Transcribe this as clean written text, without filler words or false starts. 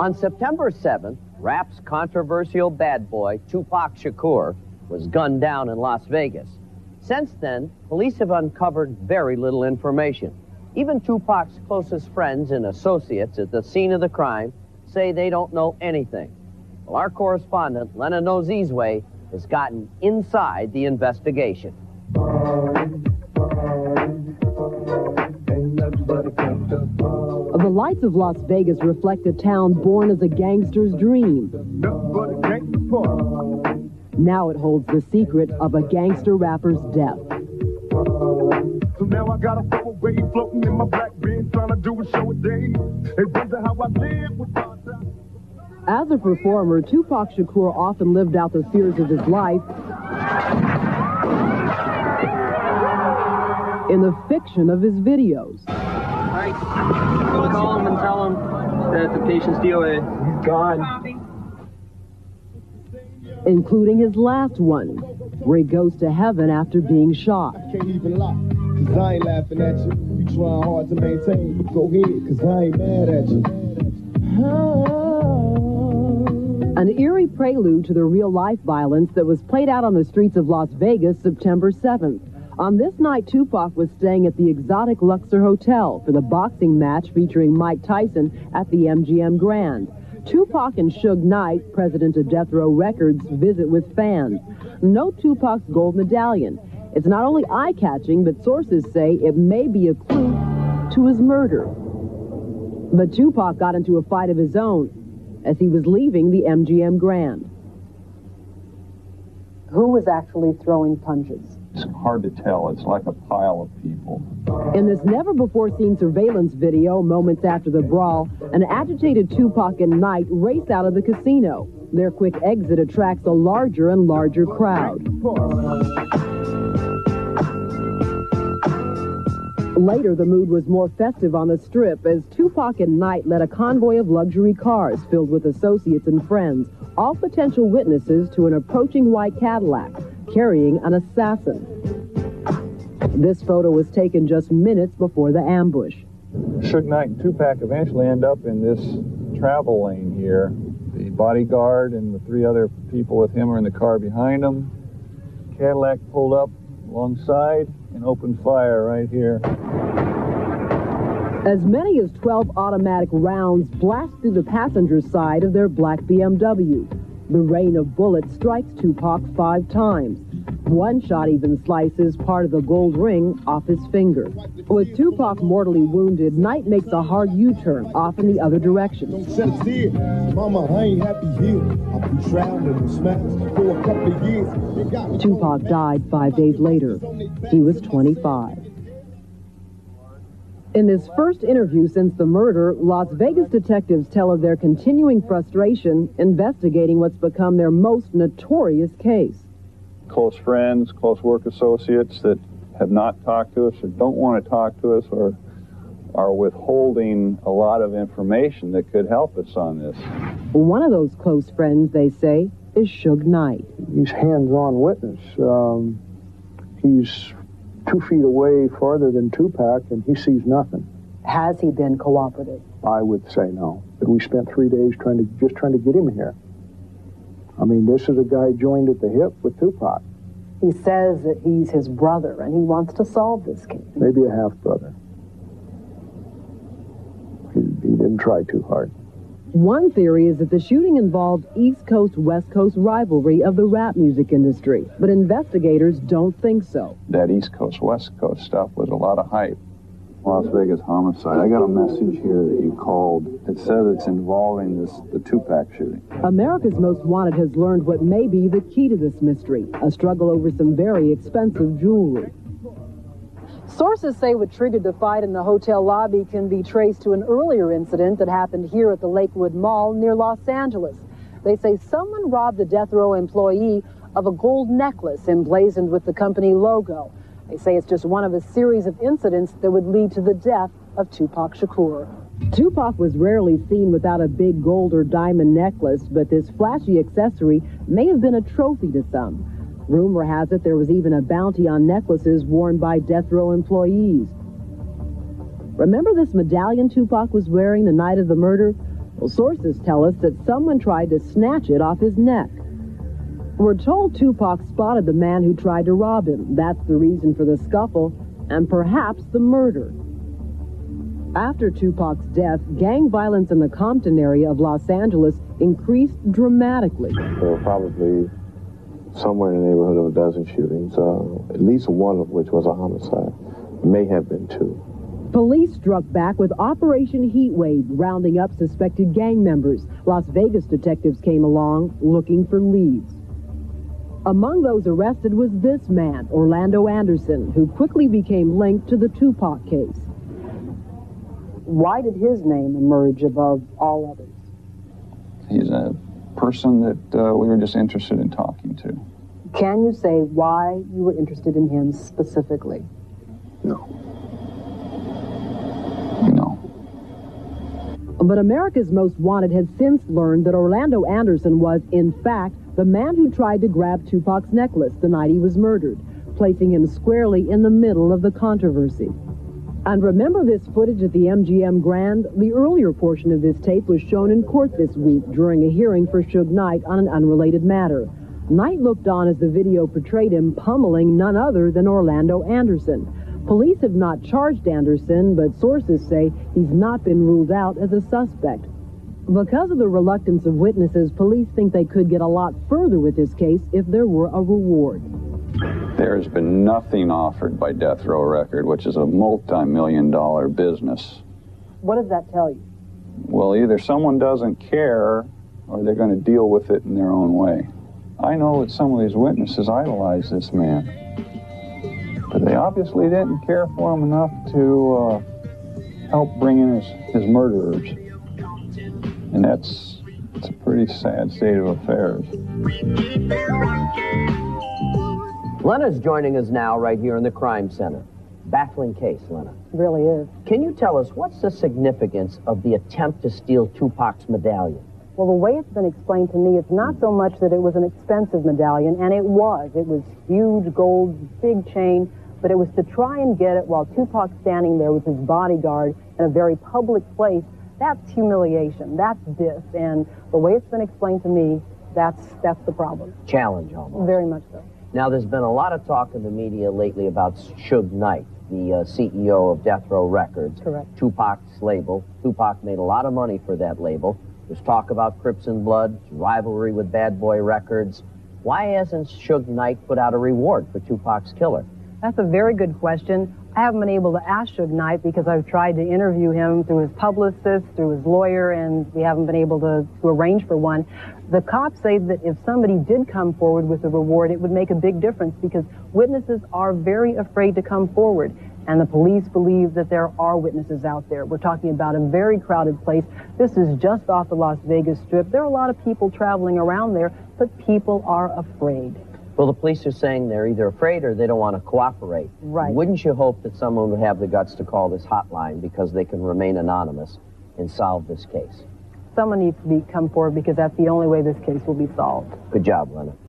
On September 7th, rap's controversial bad boy, Tupac Shakur, was gunned down in Las Vegas. Since then, police have uncovered very little information. Even Tupac's closest friends and associates at the scene of the crime say they don't know anything. Well, our correspondent, Lena Nozizwe, has gotten inside the investigation. The lights of Las Vegas reflect a town born as a gangster's dream. Now it holds the secret of a gangster rapper's death. So now I got a full wave floating in my black bean, trying to do a show a day. They wonder how I live with my time. As a performer, Tupac Shakur often lived out the fears of his life in the fiction of his videos. All right, call him and tell him that the patient's DOA. He's gone. Including his last one, where he goes to heaven after being shot. I can't even lie, cause I ain't laughing at you. You trying hard to maintain, go ahead, cause I ain't mad at you. An eerie prelude to the real-life violence that was played out on the streets of Las Vegas September 7th. On this night, Tupac was staying at the exotic Luxor Hotel for the boxing match featuring Mike Tyson at the MGM Grand. Tupac and Suge Knight, president of Death Row Records, visit with fans. Note Tupac's gold medallion. It's not only eye-catching, but sources say it may be a clue to his murder. But Tupac got into a fight of his own as he was leaving the MGM Grand. Who was actually throwing punches? It's hard to tell. It's like a pile of people. In this never-before-seen surveillance video, moments after the brawl, an agitated Tupac and Knight race out of the casino. Their quick exit attracts a larger and larger crowd. Later, the mood was more festive on the Strip as Tupac and Knight led a convoy of luxury cars filled with associates and friends, all potential witnesses to an approaching white Cadillac, carrying an assassin. This photo was taken just minutes before the ambush. Suge Knight and Tupac eventually end up in this travel lane here. The bodyguard and the three other people with him are in the car behind him. Cadillac pulled up alongside and opened fire right here. As many as 12 automatic rounds blast through the passenger side of their black BMW. The rain of bullets strikes Tupac 5 times. One shot even slices part of the gold ring off his finger. With Tupac mortally wounded, Knight makes a hard U-turn off in the other direction. Mama, I ain't happy here. I've been traveling and smashed for a couple of years. Tupac died 5 days later. He was 25. In this first interview since the murder, Las Vegas detectives tell of their continuing frustration investigating what's become their most notorious case. Close friends, close work associates that have not talked to us or don't want to talk to us or are withholding a lot of information that could help us on this. One of those close friends, they say, is Suge Knight. He's hands-on witness. He's 2 feet away farther than Tupac, and he sees nothing. Has he been cooperative? I would say no. But we spent 3 days trying to get him here. I mean, this is a guy joined at the hip with Tupac. He says that he's his brother, and he wants to solve this case. Maybe a half-brother. He didn't try too hard. One theory is that the shooting involved East Coast-West Coast rivalry of the rap music industry, but investigators don't think so. That East Coast-West Coast stuff was a lot of hype. Las Vegas homicide. I got a message here that you called. It says it's involving the Tupac shooting. America's Most Wanted has learned what may be the key to this mystery, a struggle over some very expensive jewelry. Sources say what triggered the fight in the hotel lobby can be traced to an earlier incident that happened here at the Lakewood Mall near Los Angeles. They say someone robbed a death row employee of a gold necklace emblazoned with the company logo. They say it's just one of a series of incidents that would lead to the death of Tupac Shakur. Tupac was rarely seen without a big gold or diamond necklace, but this flashy accessory may have been a trophy to some. Rumor has it there was even a bounty on necklaces worn by death row employees. Remember this medallion Tupac was wearing the night of the murder? Well, sources tell us that someone tried to snatch it off his neck. We're told Tupac spotted the man who tried to rob him. That's the reason for the scuffle, and perhaps the murder. After Tupac's death, gang violence in the Compton area of Los Angeles increased dramatically. There were probably somewhere in the neighborhood of a dozen shootings, at least one of which was a homicide. May have been two. Police struck back with Operation Heatwave, rounding up suspected gang members. Las Vegas detectives came along looking for leads. Among those arrested was this man, Orlando Anderson, who quickly became linked to the Tupac case. Why did his name emerge above all others? He's a person that we were just interested in talking to. Can you say why you were interested in him specifically? No. No. But America's Most Wanted had since learned that Orlando Anderson was, in fact, the man who tried to grab Tupac's necklace the night he was murdered, placing him squarely in the middle of the controversy. And remember this footage at the MGM Grand? The earlier portion of this tape was shown in court this week during a hearing for Suge Knight on an unrelated matter. Knight looked on as the video portrayed him pummeling none other than Orlando Anderson. Police have not charged Anderson, but sources say he's not been ruled out as a suspect. Because of the reluctance of witnesses, police think they could get a lot further with this case if there were a reward. There's been nothing offered by Death Row Record, which is a multi-million-dollar business. What does that tell you? Well, either someone doesn't care or they're going to deal with it in their own way. I know that some of these witnesses idolize this man, but they obviously didn't care for him enough to help bring in his murderers. And it's a pretty sad state of affairs. Lena's joining us now right here in the crime center. Baffling case, Lena. It really is. Can you tell us what's the significance of the attempt to steal Tupac's medallion? Well, the way it's been explained to me, it's not so much that it was an expensive medallion, and it was. It was huge, gold, big chain, but it was to try and get it while Tupac's standing there with his bodyguard in a very public place. That's humiliation. That's diss. And the way it's been explained to me, that's the problem. Challenge, almost. Very much so. Now, there's been a lot of talk in the media lately about Suge Knight, the CEO of Death Row Records. Correct. Tupac's label. Tupac made a lot of money for that label. There's talk about Crips and Blood, rivalry with Bad Boy Records. Why hasn't Suge Knight put out a reward for Tupac's killer? That's a very good question. I haven't been able to ask Suge Knight because I've tried to interview him through his publicist, through his lawyer, and we haven't been able to arrange for one. The cops say that if somebody did come forward with a reward, it would make a big difference because witnesses are very afraid to come forward. And the police believe that there are witnesses out there. We're talking about a very crowded place. This is just off the Las Vegas Strip. There are a lot of people traveling around there, but people are afraid. Well, the police are saying they're either afraid or they don't want to cooperate. Right. Wouldn't you hope that someone would have the guts to call this hotline because they can remain anonymous and solve this case? Someone needs to come forward because that's the only way this case will be solved. Good job, Lena.